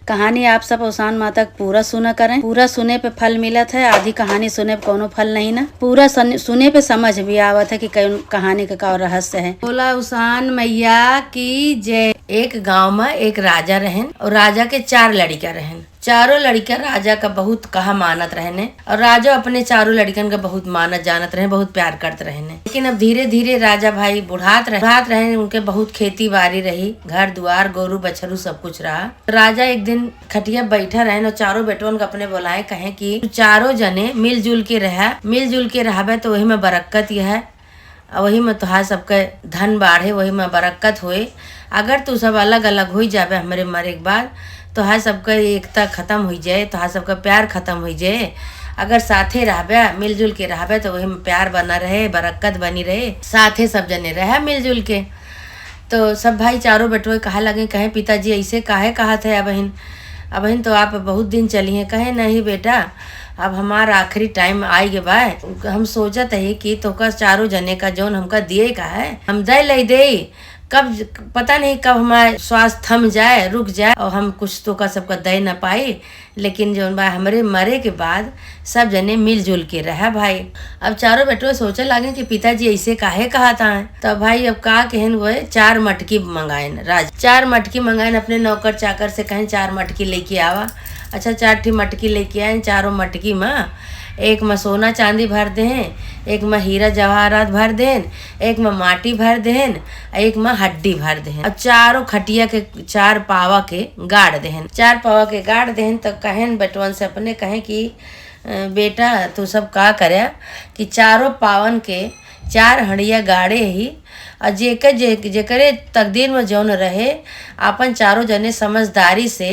कहानी आप सब औसान माँ तक पूरा सुना करें। पूरा सुने पे फल मिलत है, आधी कहानी सुने पे कोनो फल नहीं ना। पूरा सुने पे समझ भी आवत है कि कहानी का रहस्य है। बोला औसान मैया की जय। एक गांव में एक राजा रहन और राजा के 4 लड़कियां रहन। चारों लड़कियां राजा का बहुत कहा मानत रहने और राजा अपने चारों लड़कियन का बहुत मानत जानत रहे, बहुत प्यार करते रहने। लेकिन अब धीरे धीरे राजा भाई बुढ़ात रहे, उनके बहुत खेती बाड़ी रही, घर दुआर गोरू बछरू सब कुछ रहा। राजा एक दिन खटिया बैठा रहे और चारों बेटवन को अपने बुलाए, कहे कि चारों जने मिलजुल के रहबे तो वही में बरकत है, वही में तुहार सबके धन बाढ़े, वही में बरकत होए। अगर तू सब अलग अलग हो जाबे हमारे मरे के बाद तो हर सबका एकता खत्म हो जाए, तो हर सबका प्यार खत्म हो जाए। अगर साथे रहबे मिलजुल के रहबे तो वही में प्यार बना रहे, बरकत बनी रहे, साथे सब जने रहे मिलजुल के। तो सब भाई चारों बेटों कहा लगे, कहे पिताजी ऐसे काहे कहा थे अब बहन तो आप बहुत दिन चली हैं। कहे नहीं बेटा, अब हमारा आखिरी टाइम आई के बा, हम सोचत है कि तोका चारों जने का जौन हमका दिए का है हम दे ले दे, कब पता नहीं कब हमारा श्वास थम जाए, रुक जाए और हम कुछ तो का सबका दे न पाए। लेकिन जो बा हमारे मरे के बाद सब जने मिलजुल के रहा भाई। अब चारों बेटों सोचे लगे कि पिताजी ऐसे काहे कहा था। तो भाई अब का कहन वो 4 मटकी मंगाएन। 4 मटकी मंगाएन, अपने नौकर चाकर से कहें 4 मटकी लेके आवा। अच्छा 4 मटकी लेके आए। चारों मटकी में एक में सोना चांदी भर दें, एक में हीरा जवाहरात भर दें, एक में माटी भर दें, एक में हड्डी भर दें। अब चारों खटिया के 4 पावा के गाड़ दें। 4 पावा के गाड़ दें तो कहें बेटवन से अपने कहें कि बेटा तू सब का करे कि चारों पावन के 4 हंडिया गाड़े ही और जेकरे तकदीर में जौन रहे अपन चारों जने समझदारी से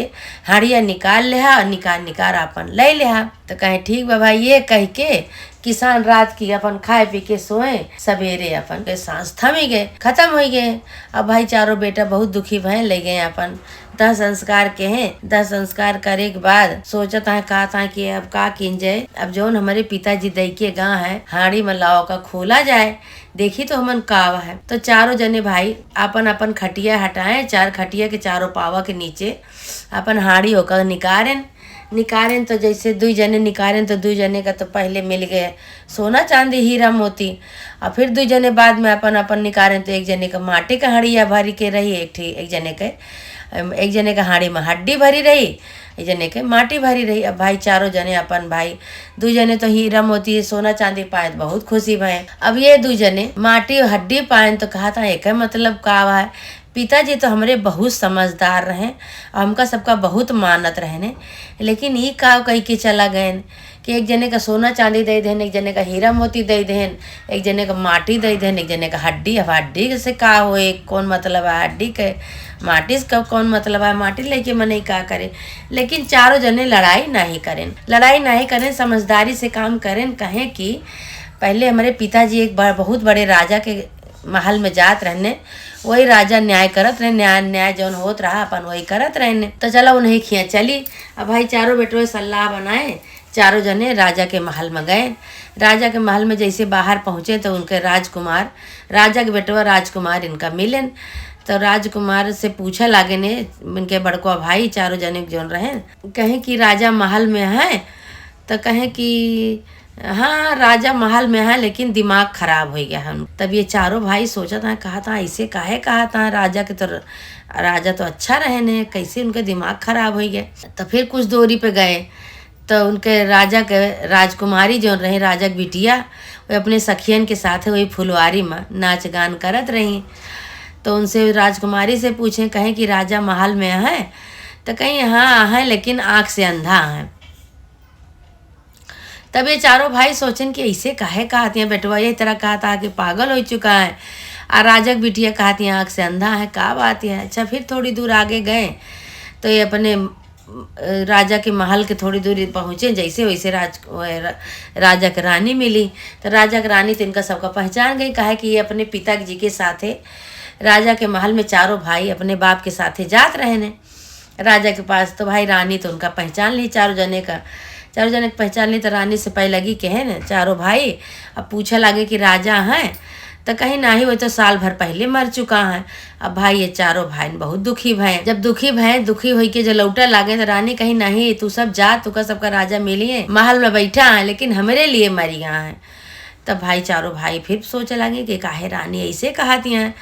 हड़िया निकाल लेहा और निकाल अपन ले लेहा। तो कहे ठीक बा भाई। ये कह के किसान रात की अपन खाए पी के सोए, सवेरे अपन के सांस थमी गए, खत्म हो गए। अब भाई चारों बेटा बहुत दुखी भय ले गए अपन। 10 संस्कार के हैं, 10 संस्कार करे के बाद सोचता है कहा था कि अब का किन जाए। अब जौन हमारे पिताजी दई के गाँव है हाड़ी में लाओ का खोला जाए, देखी तो हमन कावा है। तो चारों जने भाई अपन अपन खटिया हटाए, 4 खटिया के चारों पावा के नीचे अपन हाड़ी होकर निकारें तो जैसे 2 जने निकारें तो 2 जने का तो पहले मिल गए सोना चांदी हीरा मोती, और फिर 2 जने बाद में अपन अपन निकारें तो एक जने का माटी का हाड़िया भरी के रही, एक जने का हाड़ी में हड्डी भरी रही, एक जने के माटी भरी रही। अब भाई चारों जने अपन भाई 2 जने तो हीरा मोती सोना चांदी पाए तो बहुत खुशी भय। अब ये 2 जने माटी और हड्डी पाए तो कहा था एक मतलब का है पिताजी तो हमारे बहुत समझदार रहे और हमका सबका बहुत मानत रहने। लेकिन ये का कही के चला गए कि एक जने का सोना चांदी दे देन, एक जने का हीरा मोती दे देन, एक जने का माटी दे देन, एक जने का हड्डी। अब हड्डी से का होए, कौन मतलब है हड्डी के, माटी से कौन मतलब है, माटी लेके मन का करे। लेकिन चारों जने लड़ाई नहीं करें, समझदारी से काम करें। कहें कि पहले हमारे पिताजी एक बार बहुत बड़े राजा के महल में जात रहने, वही राजा न्याय करत रहे, न्याय जौन होत रहा अपन वही करत रहने। तो चला उन्हें खिया चली। अब भाई चारों बेटों सलाह बनाए, चारों जने राजा के महल में गए। राजा के महल में जैसे बाहर पहुँचे तो उनके राजकुमार, राजा के बेटवा राजकुमार इनका मिलन। तो राजकुमार से पूछा लागे ने इनके बड़का भाई चारों जने जौन रहे, कहें कि राजा महल में है। तो कहें कि हाँ राजा महल में है लेकिन दिमाग खराब हो गया हम। तब ये चारों भाई सोचा था, कहा था ऐसे काहे कहा था, राजा तो अच्छा रहे ने, कैसे उनके दिमाग खराब हो गया। तो फिर कुछ दूरी पे गए तो उनके राजा के राजकुमारी जो रहे, राजा की बिटिया, वो अपने सखियन के साथ वही फुलवारी में नाच गान करत रही। तो उनसे राजकुमारी से पूछे, कहें कि राजा महल में है। तो कहीं हाँ है लेकिन आँख से अंधा है। तब ये चारों भाई सोचन कि ऐसे काहे कहती हैं बेटवा, ये तरह कहा था कि पागल हो चुका है, और राजा की बिटिया कहती हैं आँख से अंधा है, का बात है। अच्छा फिर थोड़ी दूर आगे गए तो ये अपने राजा के महल के थोड़ी दूर पहुँचे, जैसे वैसे राजा की रानी मिली। तो राजा की रानी तो इनका सबका पहचान गई, कहा कि ये अपने पिताजी के साथे राजा के महल में चारों भाई अपने बाप के साथे जात रहे ने राजा के पास। तो भाई रानी तो उनका पहचान ली, चारों जने के पहचान ली। तो रानी से पहले लगी कहे न चारों भाई अब पूछा लगे कि राजा हैं। तो कहीं ना ही वो तो साल भर पहले मर चुका है। अब भाई ये चारों भाई बहुत दुखी भय। जब दुखी हुई के जो लौटा लागे तो रानी कहीं नहीं तू सब जा, तू का सबका राजा मिलिए महल में बैठा है लेकिन हमारे लिए मरी गया है। तब भाई चारों भाई फिर सोचे लगे कि काहे रानी ऐसे कहती हैं।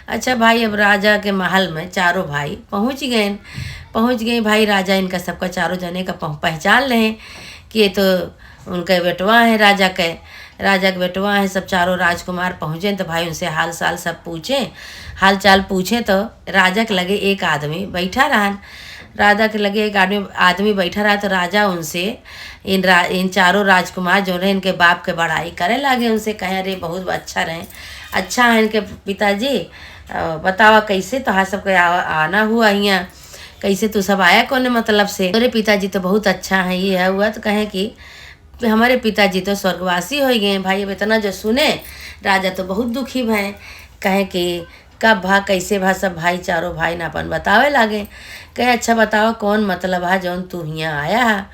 अच्छा भाई अब राजा के महल में चारों भाई पहुंच गए भाई। राजा इनका सबका चारों जने का पहचान लें कि ये तो उनके बेटवा है, राजा के बेटवा है। सब चारों राजकुमार पहुँचे तो भाई उनसे हाल चाल पूछे तो राजा के लगे एक आदमी बैठा रहा। तो राजा उनसे इन चारों राजकुमार जो रहे इनके बाप के बड़ाई करे लगे। उनसे कहे अरे बहुत अच्छा है इनके पिताजी, बतावा कैसे तोहार सबके आना हुआ यहाँ, कैसे तू सब आया कौन मतलब से। अरे पिताजी तो बहुत अच्छा है, ये है हुआ। तो कहे कि हमारे पिताजी तो स्वर्गवासी हो गए। भाई अब इतना जो सुने राजा तो बहुत दुखी भय। कहे कि कब भा कैसे भा, सब भाई चारों भाई ना अपन बतावे लागे। कहे अच्छा बताओ कौन मतलब है जौन तू यहाँ आया है।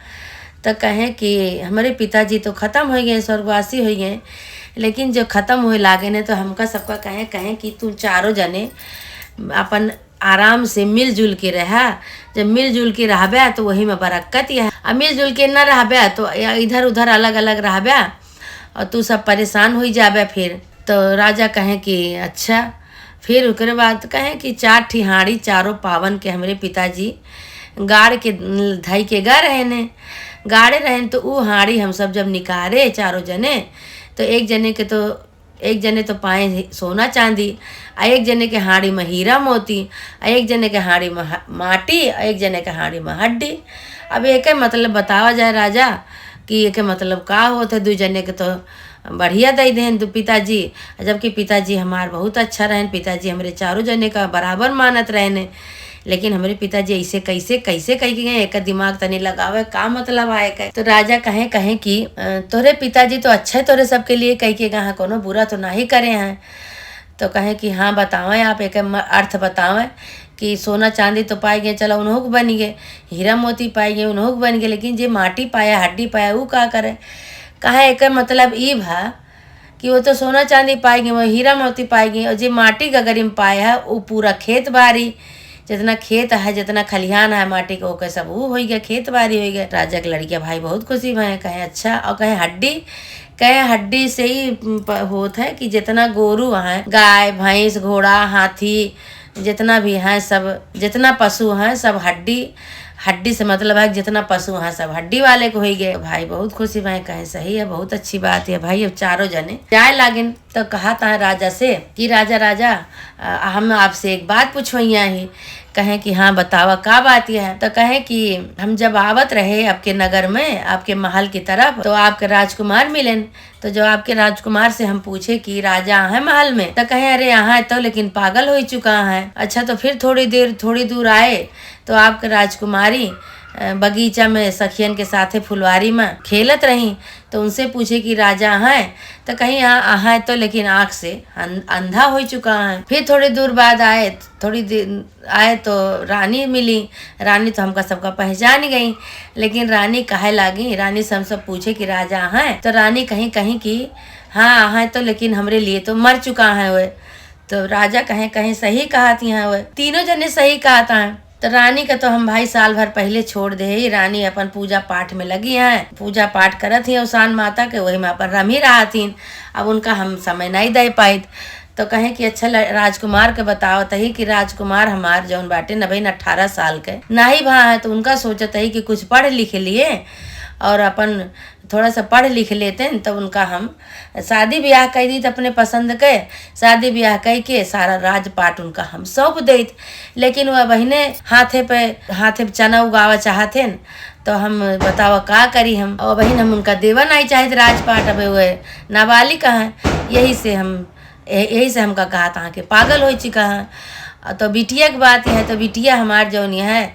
तो कहे कि हमारे पिताजी तो ख़त्म हो गए, स्वर्गवासी हो गए, लेकिन जो ख़त्म हुए लागे ने तो हमका सबका कहे कि तू चारों जने अपन आराम से मिलजुल के रहा। जब मिलजुल के रहबे तो वही में बरकत है। अब मिलजुल के न रहबे तो इधर उधर अलग अलग रहबे और तू सब परेशान हो जाबे फिर। तो राजा कहे कि अच्छा। फिर उसके बाद कहे कि 4 ठिहाड़ी चारों पावन के हमारे पिताजी गाड़ के धई के गाड़े रहें तो वो हाड़ी हम सब जब निकारे चारों जने तो एक जने तो पाए सोना चांदी, एक जने के हाड़ी में हीरा मोती, एक जने के हाड़ी में माटी, एक जने के हाड़ी में हड्डी। अब एक मतलब बतावा जाए राजा कि एक मतलब का होते। 2 जने के तो बढ़िया दे दें तो पिताजी, जबकि पिताजी हमार बहुत अच्छा रहें। पिताजी हमारे चारों जने का बराबर मानत रहने, लेकिन हमारे पिताजी ऐसे कैसे कह गए। एक दिमाग तनी लगावे का मतलब आए कहे। तो राजा कहे कि तोरे पिताजी तो अच्छे तोरे सबके लिए कह के गए, कोनो बुरा तो ना ही करे हैं। तो कहे कि हाँ बतावें आप, एक अर्थ बतावें कि सोना चांदी तो पाए गए, चलो उन्हों बन गए, हीरा मोती पाए गए उन्हों बन गए, लेकिन जे माटी पाया हड्डी पाया वो का करे। कहे एक मतलब ई भा कि वो तो सोना चांदी पाए गए, वो हीरा मोती पाए गए, और जे माटी का गरिम पाए है वो पूरा खेत बाड़ी, जितना खेत है जितना खलिहान है माटी का ओके सब वो हो गया, खेत बाड़ी हो गया। राजा के लड़कियां भाई बहुत खुशी भय। कहे अच्छा। और कहे हड्डी से ही होता है कि जितना गोरू हैं, गाय भैंस घोड़ा हाथी जितना भी हैं, सब जितना पशु हैं सब हड्डी से मतलब है जितना पशु हैं सब हड्डी वाले को हो गए। भाई बहुत खुशी भाई। कहे सही है, बहुत अच्छी बात है भाई। अब चारों जने जाए लागिन तो कहा था राजा से कि राजा हम आपसे एक बात पूछवैया ही। कहे कि हाँ बतावा का बात यह है। तो कहे कि हम जब आवत रहे आपके नगर में आपके महल की तरफ तो आपके राजकुमार मिलन। तो जो आपके राजकुमार से हम पूछे कि राजा है महल में, तो कहे अरे यहाँ तो लेकिन पागल हो चुका है। अच्छा तो फिर थोड़ी दूर आए तो आपके राजकुमारी बगीचा में सखियन के साथे फुलवारी में खेलत रही। तो उनसे पूछे कि राजा हैं, तो कहीं यहाँ है तो लेकिन आँख से अंधा हो चुका है। फिर थोड़ी दूर बाद आए तो रानी मिली। रानी तो हमका सबका पहचान गई, लेकिन रानी कहे लागी, रानी से हम सब पूछे कि राजा हैं, तो रानी कहीं कि हाँ है तो लेकिन हमरे लिए तो मर चुका है वो। तो राजा कहीं सही कहा थी हैं वो, तीनों जने सही कहा था। तो रानी का तो हम भाई साल भर पहले छोड़ दे। रानी अपन पूजा पाठ में लगी हैं, पूजा पाठ करत ही उसान माता के, वही में अपन रम ही रहा थी। अब उनका हम समय नहीं दे पाई। तो कहे कि अच्छा राजकुमार के बताओ तही कि राजकुमार हमार जौन बाटे न भाई 18 साल के नहीं भा है, तो उनका सोचत है कि कुछ पढ़ लिख लिए और अपन थोड़ा सा पढ़ लिख लेते हैं तो उनका हम शादी ब्याह कर दी अपने पसंद के। शादी ब्याह कह के सारा राजपाट उनका हम सौंप देत। लेकिन वह बहने हाथे पे चना उगावा चाहते न, तो हम बतावा का करी हम। और बहन हम उनका देवा नहीं चाहते राजपाट, अब वह नाबालिग हैं। यही से हमका कहा था कि पागल हो चुका है। तो बिटिया की बात है, तो बिटिया हमार जौन है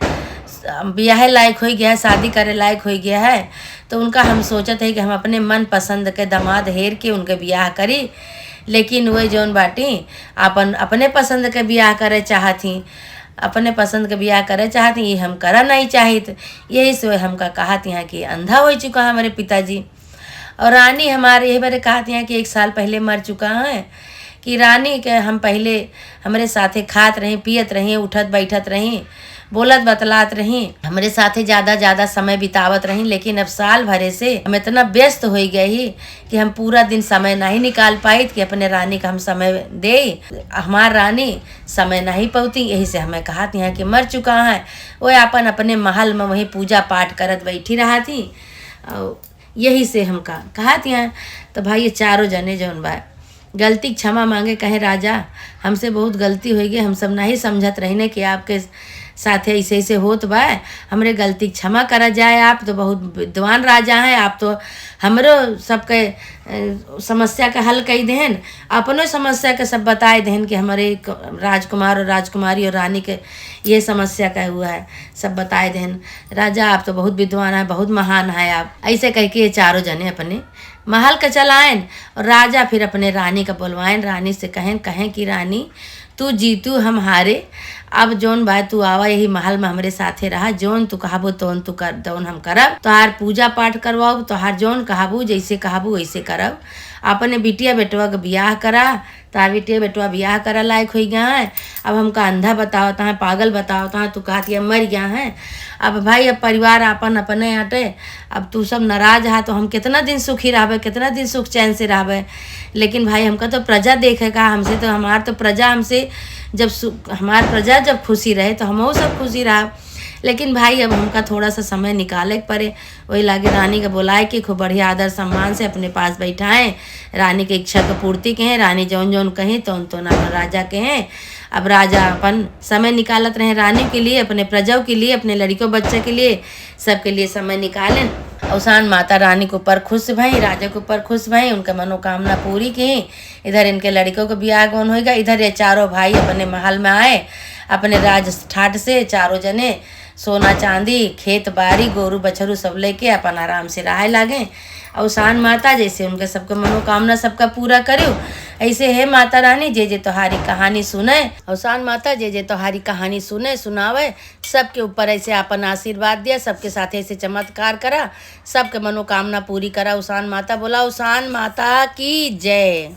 ब्याह लायक हो गया है, शादी करे लायक हो गया है। तो उनका हम सोचते है कि हम अपने मन पसंद के दामाद हेर के उनके ब्याह करी। लेकिन वही जौन बाटी अपने पसंद के ब्याह करे चाहती, अपने पसंद के ब्याह करे चाहती, ये हम करा नहीं चाहिए। यही से हमका कहती हैं कि अंधा हो चुका है हमारे पिताजी। और रानी हमारे यही बारे कहती हैं कि 1 साल पहले मर चुका है, कि रानी के हम पहले हमरे साथे खात रही, पियत रही, उठत बैठत रही, बोलत बतलात रही, हमरे साथे ज़्यादा समय बितावत रही। लेकिन अब साल भरे से हम इतना व्यस्त हो गई कि हम पूरा दिन समय नहीं निकाल पाई कि अपने रानी का हम समय दे। हमार रानी समय नहीं पौती, यही से हमें कहा थी कि मर चुका है। वो अपन अपने महल में वही पूजा पाठ करत बैठी रहा थी। और यही से हम कहा थी। तो भाई ये चारों जने जौन बा गलती क्षमा मांगे, कहे राजा हमसे बहुत गलती हो गई, हम सब नहीं समझत रही कि आपके साथे ऐसे ऐसे होत बा, हमरे गलती क्षमा करा जाए। आप तो बहुत विद्वान राजा हैं, आप तो हमरो सबके समस्या का हल कही देहन, अपनो समस्या के सब बताए देहन कि हमारे राजकुमार और राजकुमारी और रानी के ये समस्या का हुआ है, सब बताए देहन। राजा आप तो बहुत विद्वान है, बहुत महान है आप। ऐसे कह के ये चारों जने अपने महल का चलाएन और राजा फिर अपने रानी का बुलवाएन। रानी से कहें कि रानी तू जीतू हम हारे, अब जोन बाय तू आवा यही महल में हमरे साथे रहा, जोन तू कहाबू तोन तू कर तोन हम करब, तोहार पूजा पाठ करवाओ, तोहार जोन कहाबू जैसे कहाबू वैसे करब। अपने बिटिया बेटवा का बियाह करा, तार बिटिया बेटवा बियाह करा लायक हो गया है। अब हमका अंधा बतावता है, पागल बतावता है, तू कहती है मर गया है। अब भाई अब परिवार अपन अपने हटे, अब तू सब नाराज है तो हम कितना दिन सुखी रहबे, कितना दिन सुख चैन से रहबे। लेकिन भाई हमका तो प्रजा देखेगा, हमसे तो हमार तो प्रजा हमसे जब हमार प्रजा जब खुशी रहे तो हम सब खुशी रहा। लेकिन भाई अब हमका थोड़ा सा समय निकाले के पड़े, वही लागे रानी के बुलाए कि खूब बढ़िया आदर सम्मान से अपने पास बैठाएं, रानी के इच्छा को पूर्ति कहें, रानी जौन जौन कहें तो ना राजा कहें। अब राजा अपन समय निकालत रहे रानी के लिए, अपने प्रजाओं के लिए, अपने लड़कियों बच्चे के लिए, सबके लिए समय निकालें। अवसान माता रानी के ऊपर खुश भई, राजा के ऊपर खुश भई, उनका मनोकामना पूरी की। इधर इनके लड़कों का ब्याह कौन होगा, इधर ये चारों भाई अपने महल में आए, अपने राज ठाट से चारों जने सोना चांदी खेत बाड़ी गोरू बछरू सब लेके अपन आराम से रहे लागे। अवसान माता जैसे उनके सबके मनोकामना सबका पूरा करो, ऐसे है माता रानी जे जे तोहारी कहानी सुने। अवसान माता जे जे तोहारी कहानी सुने सुनावे, सबके ऊपर ऐसे अपन आशीर्वाद दिया, सबके साथ ऐसे चमत्कार करा, सबके मनोकामना पूरी करा। अवसान माता बोला, अवसान माता की जय।